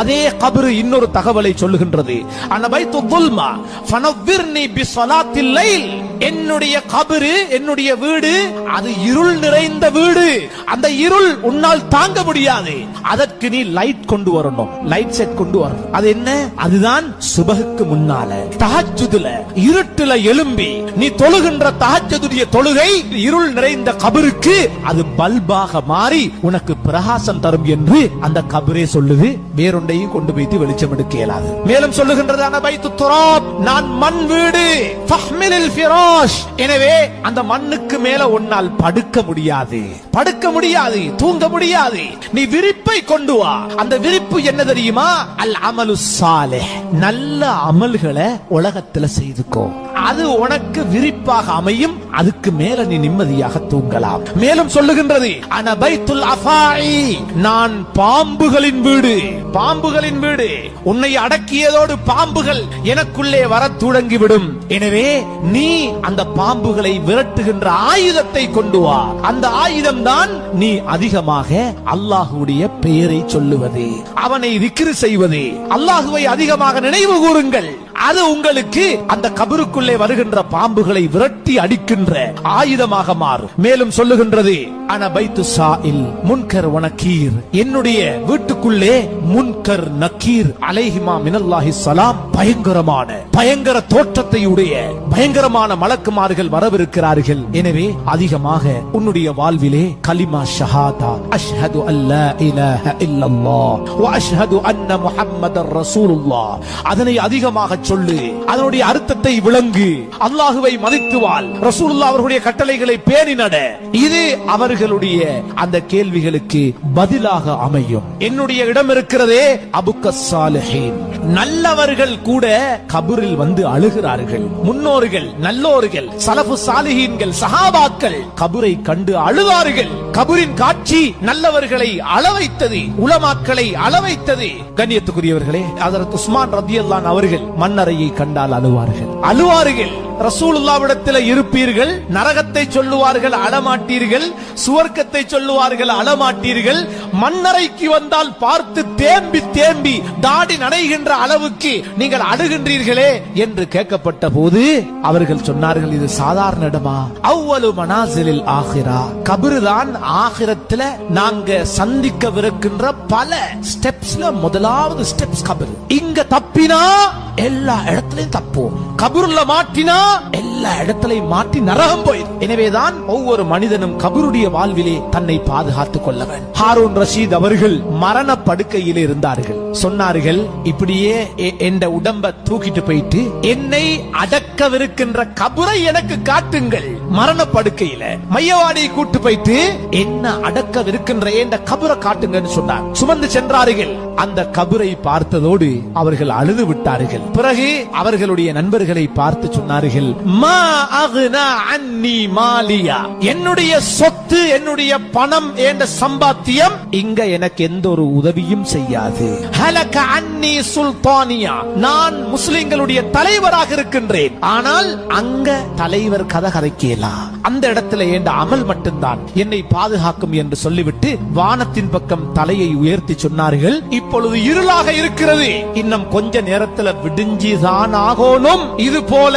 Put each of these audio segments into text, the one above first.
அதே கபரு இன்னொரு தகவலை சொல்லுகின்றது. அனபைத்து துல்மா ஃபனவ்விர்னி பிஸ்ஸலாத்தில் லைல். என்னுடைய கபரு, என்னுடைய வீடு அது இருள் நிறைந்த வீடு. அந்த இருள் உன்னால் தாங்க முடியாது. அதற்கு நீ லைட் கொண்டு வரணும், லைட் செட் கொண்டு வரணும். அது என்ன? அதுதான் சுபஹுக்கு முன்னால தஹஜ்ஜுதுல இருட்டுல எழும்பி நீ தொழுகின்ற தஹஜ்ஜுடைய தொழுகை இருள் நிறைந்த கபருக்கு அது பல்பாக மாறி உனக்கு பிரகாசம் தரும் என்று அந்த கபரே சொல்லுது. வேறொன்றையும் கொண்டு போய் வெளிச்சம் எடுக்க இயலாது. மேலும் சொல்லுகின்றது அனபைத்து துராப், நான் மண் வீடு. ஃபஹ்மிலில் ஃபிராஷ். எனவே அந்த மண்ணுக்கு மேல உன்னால் படுக்க முடியாது, படுக்க முடியாது, தூங்க முடியாது. நீ விரிப்பை கொண்டு வா. அந்த விரிப்பு என்ன தெரியுமா? அல் அமலு சாலிஹ். நல்ல அமல்களை உலகத்துல செய்துக்கோ, அது உனக்கு விரிப்பாக அமையும். அதுக்கு மேல நீ நிம்மதியாக தூங்கலாம். மேலும் சொல்லுகின்றது அனபைத்துல் அஃபாஇ, நான் பாம்புகளின் வீடு. பாம்புகளின் வீடு. உன்னை அடக்கியதோடு பாம்புகள் எனக்குள்ளே வர தொடங்கிவிடும். எனவே நீ அந்த பாம்புகளை விரட்டுகின்ற ஆயுதத்தை கொண்டு வா. அந்த ஆயுதம் தான் நீ அதிகமாக அல்லாஹ்வுடைய பெயரை சொல்லுவது, அவனை திக்ர் செய்வது. அல்லாஹ்வை அதிகமாக நினைவு கூறுங்கள். அது உங்களுக்கு அந்த கபருக்குள்ளே வருகின்ற பாம்புகளை விரட்டி அடிக்கின்ற ஆயுதமாக மாறும். மேலும் சொல்லுகின்றது அனபைத்து சாயில் முன்கர் வ நக்கீர். என்னுடைய வீட்டுக்குள்ளே முன்கர் நக்கீர் அலைஹிமா மினல்லாஹி ஸலாம் பயங்கரமான பயங்கர தோற்றத்தை உடைய பயங்கரமான மலக்குமார்கள் வரவிருக்கிறார்கள். எனவே அதிகமாக உன்னுடைய வாழ்விலே கலிமா ஷஹாதா அஷ்ஹது அல்லா இலாஹ இல்லல்லாஹ் வ அஷ்ஹது அன்ன முஹம்மதர் ரசூலுல்லாஹ், அதனை அதிகமாக சொல்லு. அதனுடைய அர்த்தத்தை விளங்கு. அல்லாஹுவை மதித்து வாழ். ரசூலுல்லாஹ் அவர்களுடைய கட்டளைகளை பேணி நட. இது அவர்களுடைய அந்த கேள்விகளுக்கு பதிலாக அமையும். என்னுடைய இடம் இருக்கிறதே அபுக்க சாலிஹீன். நல்லவர்கள் கூட கபரில் வந்து அழுகிறார்கள். முன்னோர்கள், நல்லோர்கள், சலஃபு சாலிஹீன்கள், சஹாபாக்கள் கபரை கண்டு அழுதார்கள். கபரின் காட்சி நல்லவர்களை அளவைத்தது, உலமாக்களை அளவைத்தது. கண்ணியத்துக்குரியவர்களே, ஹஜ்ரத் உஸ்மான் ரலியல்லாஹு அவர்கள் மன்னரையை கண்டால் அழுவார்கள், அழுவார்கள். ரசூலுல்லாஹ்விடத்தில் இருப்பீர்கள், நரகத்தை சொல்லுவார்கள், அழமாட்டீர்கள். சுவர்க்கத்தை சொல்லுவார்கள், அழமாட்டீர்கள். மன்னரைக்கு வந்தால் பார்த்து தேம்பி தேம்பி தாடி நனைகின்ற அளவுக்கு நீங்கள் அழுகின்றீர்களே என்று கேட்கப்பட்ட போது அவர்கள் சொன்னார்கள், இது சாதாரண இடமா? அவ்வளவு மனாசிலில் ஆகிரா. கபருதான் ஆகிரத்துல நாங்க சந்திக்கவிருக்கின்ற பல ஸ்டெப்ஸ்ல முதலாவது ஸ்டெப்ஸ் கபரு. இங்க தப்பினா எல்லா இடத்திலையும் தப்போம், கபருல மாட்டினா எல்லா இடத்திலையும் மாட்டி நரகம் போயிடும். எனவேதான் ஒவ்வொரு மனிதனும் கபருடைய வாழ்விலே தன்னை பாதுகாத்துக் கொள்ள வேண்டும். ஹாரூன் ரஷீத் அவர்கள் மரண படுக்கையில் இருந்தார்கள். சொன்னார்கள், இப்படியே என்ற உடம்ப தூக்கிட்டு போயிட்டு என்னை அடக்கவிருக்கின்ற கபரை எனக்கு காட்டுங்கள். மரண படுக்கையில மையவாடியை கூட்டு போயிட்டு என்ன அடக்கவிருக்கின்ற என்ற கபரை காட்டுங்கன்னு சொன்னார். சுமந்து சென்றார்கள். அந்த கபரை பார்த்ததோடு அவர்கள் அழுது விட்டார்கள். பிறகு அவர்களுடைய நண்பர்களை பார்த்து சொன்னார்கள், மா அக்னா அன்னி மாலியா. என்னுடைய சொத்து, என்னுடைய பணம், என்ற சம்பாத்தியம் இங்க எனக்கு எந்த ஒரு உதவியும் செய்யாது. ஹலக அன்னி சுல்தானியா. நான் முஸ்லிம்களுடைய தலைவராக இருக்கின்றேன். ஆனால் அங்க தலைவர் கதை கதைக்கலாம். அந்த இடத்துல என்ற அமல் மட்டும்தான் என்னை பாதுகாக்கும் என்று சொல்லிவிட்டு வானத்தின் பக்கம் தலையை உயர்த்தி சொன்னார்கள், இப்பொழுது இருளாக இருக்கிறது, இன்னும் கொஞ்ச நேரத்தில் விடிஞ்சிதான் ஆகணும். இது போல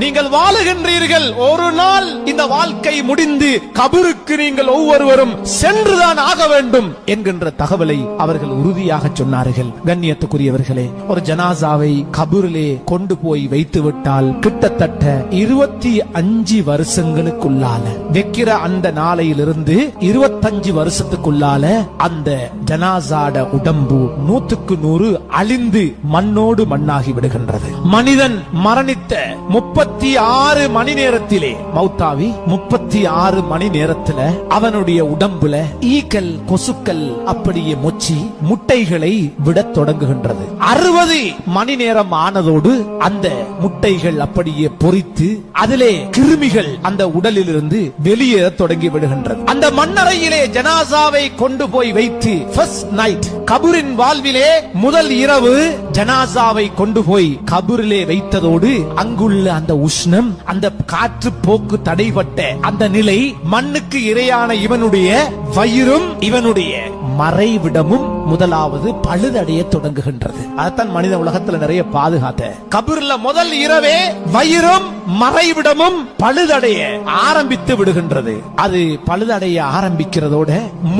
நீங்கள் வாழுகின்றீர்கள். ஒரு நாள் இந்த வாழ்க்கை முடிந்து கபருக்கு நீங்கள் ஒவ்வொருவரும் சென்றுதான் ஆக வேண்டும் என்கின்ற தகவலை அவர்கள் உறுதியாக சொன்னார்கள். கண்ணியத்துக்குரியவர்களே, ஒரு ஜனாசாவை கபரிலே கொண்டு போய் வைத்து விட்டால் கிட்டத்தட்ட 25 வருஷங்களுக்குள்ளால வைக்கிற அந்த நாளையிலிருந்து 25 வருஷத்துக்குள்ளால அந்த ஜனாசாட உடம்பு 100க்கு 100 அழிந்து மண்ணோடு மண்ணாகி விடுகின்றது. மனிதன் மரணித்த 36 மணி நேரத்திலே மௌத்தாவி 36 மணி நேரத்துல அவனுடைய உடம்புல ஈக்கள், கொசுக்கள் அப்படியே மொச்சி முட்டைகளை விட தொடங்குகின்றது. 60 மணி நேரம் ஆனதோடு அந்த முட்டைகள் அப்படியே பொரித்து அதிலே கிருமிகள் அந்த உடலில் இருந்து வெளியேற தொடங்கி விடுகின்றது. அந்த மண்ணறையிலே ஜனாசாவை கொண்டு போய் வைத்து ஃபர்ஸ்ட் நைட் கபரின் வாழ்விலே முதல் இரவு ஜனாசாவை கொண்டு போய் கபரிலே வைத்ததோடு அங்குள்ள அந்த உஷ்ணம், அந்த காற்று போக்கு தடைபட்ட அந்த நிலை, மண்ணுக்கு இரையான இவனுடைய வயிறும் இவனுடைய மறைவிடமும் முதலாவது பழுதடைய தொடங்குகின்றது. அதான் மனித உலகத்துல நிறைய பாதுகாத்த கபர்ல முதல் இரவே வயிறும் மறைவிடமும் பழுதடைய ஆரம்பித்து விடுகின்றது. அது பழுதடைய ஆரம்பிக்கிறதோட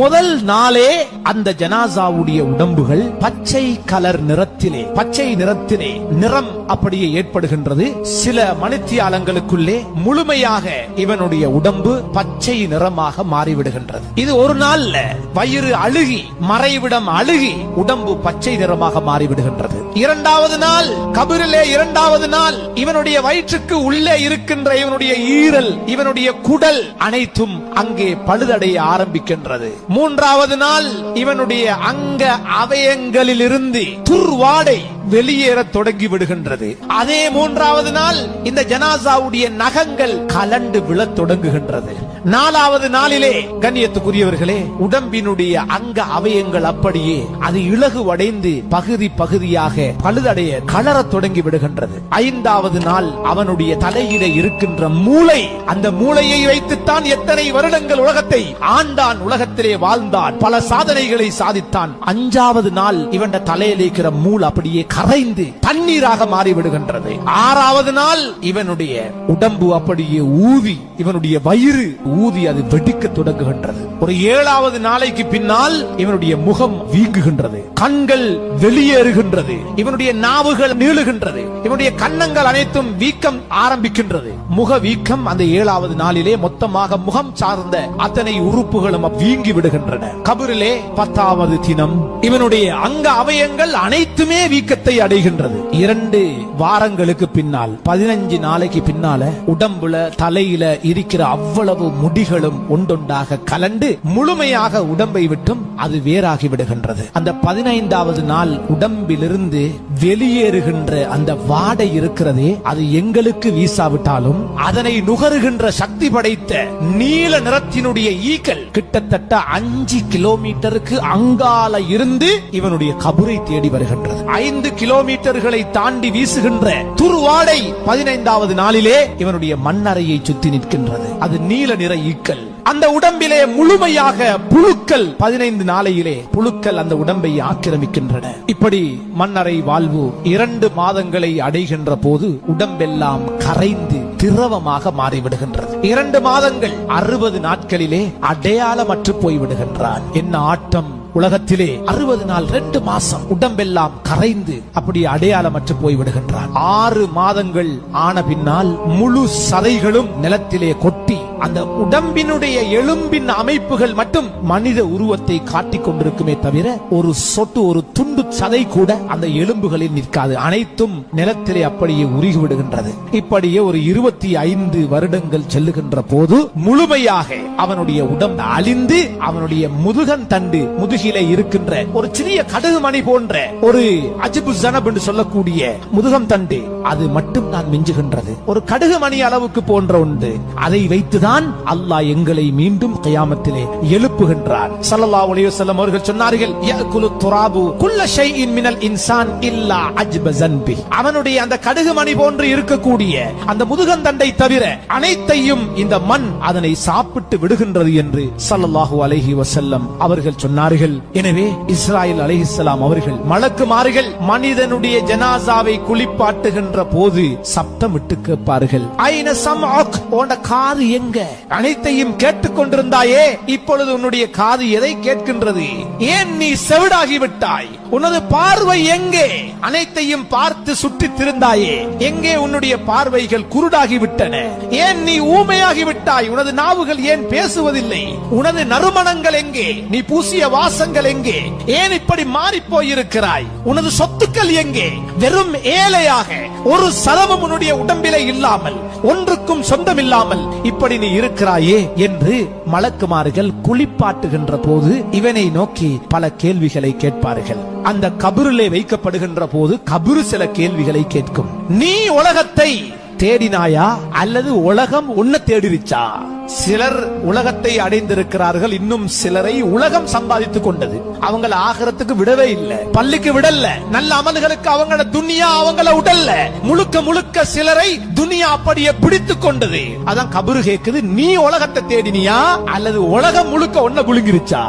முதல் நாளே அந்த ஜனாசாவுடைய உடம்புகள் பச்சை கலர் நிறத்திலே, பச்சை நிறத்திலே நிறம் அப்படியே ஏற்படுகின்றது. சில மணித்தியாலங்களுக்குள்ளே முழுமையாக இவனுடைய உடம்பு பச்சை நிறமாக மாறிவிடுகின்றது. இது ஒரு நாள்ல வயிறு அழுகி மறைவிடம் அழுகி உடம்பு பச்சை நிறமாக மாறிவிடுகின்றது. இரண்டாவது நாள் கபரிலே, இரண்டாவது நாள் இவனுடைய வயிற்றுக்கு உள்ளே இருக்கின்ற இவனுடைய ஈரல், இவனுடைய குடல் அனைத்தும் அங்கே பழுதடைய ஆரம்பிக்கின்றது. மூன்றாவது நாள் இவனுடைய அங்க அவயங்களில் இருந்து துர்வாடை வெளியேற தொடங்கி விடுகின்றது. அதே மூன்றாவது நாள் இந்த ஜனாசாவுடைய நகங்கள் கலண்டு விழத் தொடங்குகின்றது. நாலாவது நாளிலே கண்ணியத்துக்குரியவர்களே, உடம்பினுடைய அங்க அவயங்கள் அப்படியே அது இலகுவடைந்து பகுதி பகுதியாக பழுதடைய கலரத் தொடங்கி விடுகின்றது. ஐந்தாவது நாள் அவனுடைய தலையிலே இருக்கின்ற மூளை, அந்த மூளையை வைத்துத்தான் எத்தனை வருடங்கள் உலகத்தை ஆண்டான், உலகத்திலே வாழ்ந்தான், பல சாதனைகளை சாதித்தான். அஞ்சாவது நாள் இவன் தலையிலே இருக்கிற மூளை அப்படியே கரைந்து தண்ணீராக மாறிவிடுகின்றது. ஆறாவது நாள் இவனுடைய உடம்பு அப்படியே ஊதி, இவனுடைய வயிறு ஊதி அது வெடிக்க தொடங்குகின்றது. ஒரு ஏழாவது நாளைக்கு பின்னால் இவனுடைய முகம் வீங்குகின்றது, கண்கள் வெளியேறுகின்றது, இவனுடைய நாவுகள் நீளுகின்றது, இவனுடைய கன்னங்கள் அனைத்தும் வீக்கம் ஆரம்பிக்கின்றது. முக வீக்கம் அந்த ஏழாவது நாளிலே மொத்தமாக முகம் சார்ந்த அத்தனை உறுப்புகளும் வீங்கி விடுகின்றன. கபரிலே 10வது தினம் இவனுடைய அங்க அவயங்கள் அனைத்துமே வீக்கத்தை அடைகின்றது. 2 வாரங்களுக்கு பின்னால், 15 நாளைக்கு பின்னால உடம்புல தலையில இருக்கிற அவ்வளவு முடிகளும் ஒன்றொன்றாக கலண்டு முழுமையாக உடம்பை விட்டும் அது வேறாகி விடுகின்றது. அந்த 15வது நாள் உடம்பிலிருந்து வெளியேறுகின்ற அந்த வாடை இருக்கிறதே, அது எங்களுக்கு வீசாவிட்டாலும் அதனை நுகருகின்ற சக்தி படைத்த நீல நிறத்தினுடைய ஈக்கள் கிட்டத்தட்ட 5 கிலோமீட்டருக்கு அங்கால இருந்து இவனுடைய கபரை தேடி வருகின்றது. 5 கிலோமீட்டர்களை தாண்டி வீசுகின்ற துர்வாடை 15வது நாளிலே இவனுடைய மண்ணறையை சுத்தி நிற்கின்றது. அது நீல நிற ஈக்கள். அந்த உடம்பிலே முழுமையாக புழுக்கள் 15 நாளையிலே புழுக்கள் அந்த உடம்பை ஆக்கிரமிக்கின்றன. இப்படி மண்ணறை வாழ்வு 2 மாதங்களை அடைகின்ற போது உடம்பெல்லாம் கரைந்து திரவமாக மாறிவிடுகின்றது. 2 மாதங்கள் 60 நாட்களிலே அடையாளமற்று போய்விடுகின்றான். என்ன ஆட்டம்! உலகத்திலே 60 நாள் 2 மாசம் உடம்பெல்லாம் கரைந்து அப்படி அடையாளமற்று போய்விடுகின்றான். 6 மாதங்கள் ஆன பின்னால் முழு சதைகளும் நிலத்திலே கொட்டி அந்த உடம்பினுடைய எலும்பின் அமைப்புகள் மட்டும் மனித உருவத்தை காட்டிக் கொண்டிருக்குமே தவிர ஒரு சொட்டு, ஒரு துண்டு சதை கூட அந்த எலும்புகளில் நிற்காது. அனைத்தும் நிலத்திலே அப்படியே உருகி விடுகின்றது. இப்படியே ஒரு 25 வருடங்கள் செல்லுகின்ற போது முழுமையாக அவனுடைய உடம்பு அழிந்து அவனுடைய முதுகன் தண்டு, முதுகிலே இருக்கின்ற ஒரு சிறிய கடுகு மணி போன்ற ஒரு அஜிபு ஜனப் என்று சொல்லக்கூடிய முதுகம் தண்டு, அது மட்டும் நான் மிஞ்சுகின்றது. ஒரு கடுகு மணி அளவுக்கு போன்ற ஒன்று. அதை வைத்துதான் அல்லாஹ் எங்களை மீண்டும் கியாமத்திலே எழுப்புகின்றார். ஸல்லல்லாஹு அலைஹி வஸல்லம் அவர்கள் சொன்னார்கள், யஅகுலு துராபு குல்ல ஷைஇன் மினல் இன்சான் இல்லா அஜ்ப ஸன்பி. அவனுடைய அந்த கடுகு மணி போன்று இருக்கக்கூடிய அந்த முதுகந்தண்டை தவிர அனைத்தையும் இந்த மண் அதனை சாப்பிட்டு விடுகின்றது என்று ஸல்லல்லாஹு அலைஹி வஸல்லம் அவர்கள் சொன்னார்கள். எனவே இஸ்ராயில் அலைஹிஸ்ஸலாம் அவர்கள் மலக்குமார்கள் மனிதனுடைய ஜனாசாவை குளிப்பாட்டுகின்ற போது சப்தமிட்டு கேட்பார்கள், ஐன சம்உக், உன்னுடைய காது எங்க? அனைத்தையும் கேட்டுக் கொண்டிருந்தாயே, இப்பொழுது உன்னுடைய காது எதை கேட்கின்றது? ஏன் நீ செவிடாகி விட்டாய்? உனது பார்வை எங்கே? அனைத்தையும் பார்த்து சுற்றி திருந்தாயே, எங்கே உன்னுடைய பார்வைகள் குருடாகி விட்டன? ஏன் நீ ஊமையாகி விட்டாய்? உனது நாவுகள் ஏன் பேசுவதில்லை? உனது நறுமணங்கள் எங்கே? நீ பூசிய வாசங்கள் எங்கே? ஏன் இப்படி மாறி போயிருக்கிறாய்? உனது சொத்துக்கள் எங்கே? வெறும் ஏழையாக ஒரு சலமும் உன்னுடைய உடம்பிலே இல்லாமல், ஒன்றுக்கும் சொந்தமில்லாமல் இப்படி நீ இருக்கிறாயே என்று மலக்குமார்கள் குளிப்பாட்டுகின்ற போது இவனை நோக்கி பல கேள்விகளை கேட்பார்கள். அந்த கபரிலே வைக்கப்படுகின்ற போது கபரு சில கேள்விகளை கேட்கும். நீ உலகத்தை தேடினாயா அல்லது உலகம் உன்னை தேடிருச்சா? சிலர் உலகத்தை அடைந்திருக்கிறார்கள், இன்னும் சிலரை உலகம் சம்பாதித்துக் கொண்டது. அவங்கள ஆகிரத்துக்கு விடவே இல்லை, பள்ளிக்கு விடல, நல்ல அமல்களுக்கு அவங்கள துனியா அவங்கள உடல்ல, முழுக்க முழுக்க சிலரை துனியா அப்படியே பிடித்துக் கொண்டது. அதான் கபரு கேக்குது, நீ உலகத்தை தேடினியா அல்லது உலகம் முழுக்க ஒன்ன புழுங்கிருச்சா?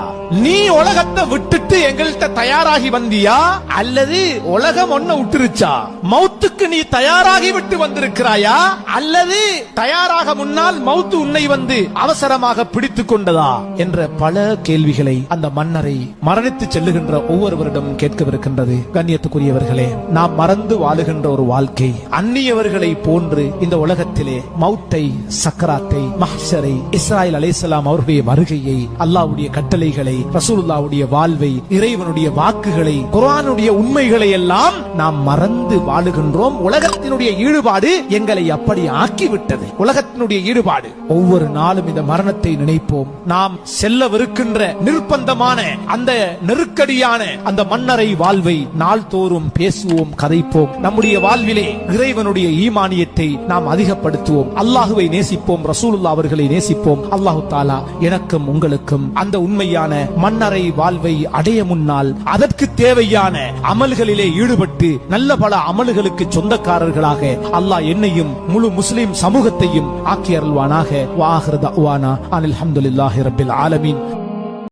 நீ உலகத்தை விட்டுட்டு எங்கள்கிட்ட தயாராகி வந்தியா அல்லது உலகம் ஒன்ன விட்டுருச்சா? மௌத்துக்கு நீ தயாராகி விட்டு வந்திருக்கிறாயா அல்லது தயாராக முன்னால் மௌத்து உன்னை வந்து அவசரமாக பிடித்துக் கொண்டதா என்ற பல கேள்விகளை அந்த மன்னரை மரணித்து செல்லுகின்ற ஒவ்வொருவரிடம் கேட்கவிருக்கின்றது. கண்ணியத்துக்குரியவர்களே, நாம் மறந்து வாழுகின்ற ஒரு வாழ்க்கை, அந்நியவர்களை போன்று இந்த உலகத்திலே மௌத்தை, சக்கராத்தை, மஹ்ஷரை, இஸ்ராயில் அலைஹிஸ்ஸலாம் அவருடைய வருகையை, அல்லாஹ்வுடைய கட்டளைகளை, ரசூலுல்லாஹ்வுடைய வாழ்வை, இறைவனுடைய வாக்குகளை, குர்ஆனுடைய உண்மைகளை எல்லாம் நாம் மறந்து வாழுகின்றோம். உலகத்தினுடைய ஈடுபாடு எங்களை அப்படி ஆக்கிவிட்டது. உலகத்தினுடைய ஈடுபாடு. ஒவ்வொரு நாளும் இந்த மரணத்தை நினைப்போம். நாம் செல்லவிருக்கின்ற நிர்பந்தமான அந்த நெருக்கடியான அந்த மன்னரை வாழ்வை நாள்தோறும் பேசுவோம், கதைப்போம். நம்முடைய வாழ்விலே இறைவனுடைய ஈமானியத்தை நாம் அதிகப்படுத்துவோம். அல்லாஹுவை நேசிப்போம், ரசூலுல்லாஹ் அவர்களை நேசிப்போம். அல்லாஹு தஆலா எனக்கும் உங்களுக்கும் அந்த உண்மையான மன்னரை வாழ்வை அடைய முன்னால் அதற்கு தேவையான அமல்களிலே ஈடுபட்டு நல்ல பல அமல்களுக்கு சொந்தக்காரர்களாக அல்லாஹ் என்னையும் முழு முஸ்லிம் சமூகத்தையும் ஆக்கி அருள்வானாக. வ ஆகிரு தஅவானா அனில் ஹம்துலில்லாஹி ரப்பில் ஆலமீன்.